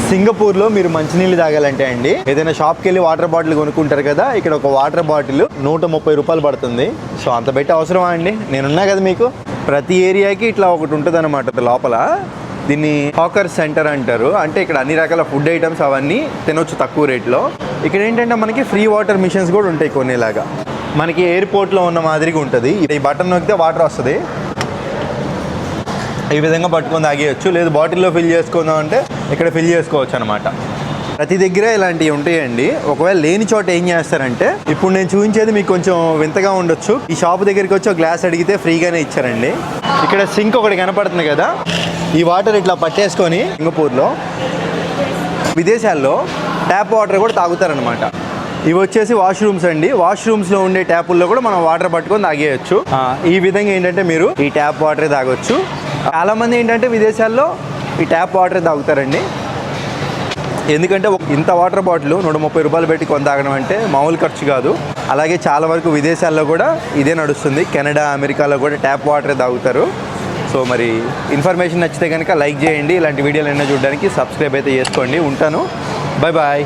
సింగపూర్లో మీరు మంచినీళ్ళు తాగాలంటే అండి ఏదైనా షాప్కి వెళ్ళి వాటర్ బాటిల్ కొనుక్కుంటారు కదా, ఇక్కడ ఒక వాటర్ బాటిల్ 130 రూపాయలు పడుతుంది. సో అంత పెట్టి అవసరమా అండి? నేనున్నా కదా మీకు. ప్రతి ఏరియాకి ఇట్లా ఒకటి ఉంటుంది అనమాట లోపల. దీన్ని హాకర్ సెంటర్ అంటారు. అంటే ఇక్కడ అన్ని రకాల ఫుడ్ ఐటమ్స్ అవన్నీ తినొచ్చు తక్కువ రేట్లో. ఇక్కడ ఏంటంటే మనకి ఫ్రీ వాటర్ మిషన్స్ కూడా ఉంటాయి కొన్నిలాగా. మనకి ఎయిర్పోర్ట్లో ఉన్న మాదిరిగా ఉంటుంది. ఈ బటన్ నొక్కితే వాటర్ వస్తుంది, ఈ విధంగా పట్టుకొని తాగేయచ్చు. లేదు బాటిల్లో ఫిల్ చేసుకుందాం అంటే ఇక్కడ ఫిల్ చేసుకోవచ్చు అనమాట. ప్రతి దగ్గర ఇలాంటివి ఉంటాయండి. ఒకవేళ లేని చోట ఏం చేస్తారంటే, ఇప్పుడు నేను చూపించేది మీకు కొంచెం వింతగా ఉండొచ్చు. ఈ షాప్ దగ్గరికి వచ్చి ఒక గ్లాస్ అడిగితే ఫ్రీగానే ఇచ్చారండి. ఇక్కడ సింక్ ఒకటి కనపడుతుంది కదా, ఈ వాటర్ ఇట్లా పట్టేసుకొని సింగపూర్లో విదేశాల్లో ట్యాప్ వాటర్ కూడా తాగుతారనమాట. ఇవి వచ్చేసి వాష్రూమ్స్ అండి. వాష్రూమ్స్లో ఉండే ట్యాపుల్లో కూడా మనం వాటర్ పట్టుకొని తాగేయచ్చు. ఈ విధంగా ఏంటంటే మీరు ఈ ట్యాప్ వాటరే తాగొచ్చు. చాలామంది ఏంటంటే విదేశాల్లో ఈ ట్యాప్ వాటరే తాగుతారండి. ఎందుకంటే ఇంత వాటర్ బాటిల్ 130 రూపాయలు పెట్టి కొని తాగడం అంటే మామూలు ఖర్చు కాదు. అలాగే చాలా వరకు విదేశాల్లో కూడా ఇదే నడుస్తుంది. కెనడా, అమెరికాలో కూడా ట్యాప్ వాటరే తాగుతారు. సో మరి ఇన్ఫర్మేషన్ నచ్చితే కనుక లైక్ చేయండి. ఇలాంటి వీడియోలు ఎన్నో చూడడానికి సబ్స్క్రైబ్ అయితే చేసుకోండి. ఉంటాను. Bye bye.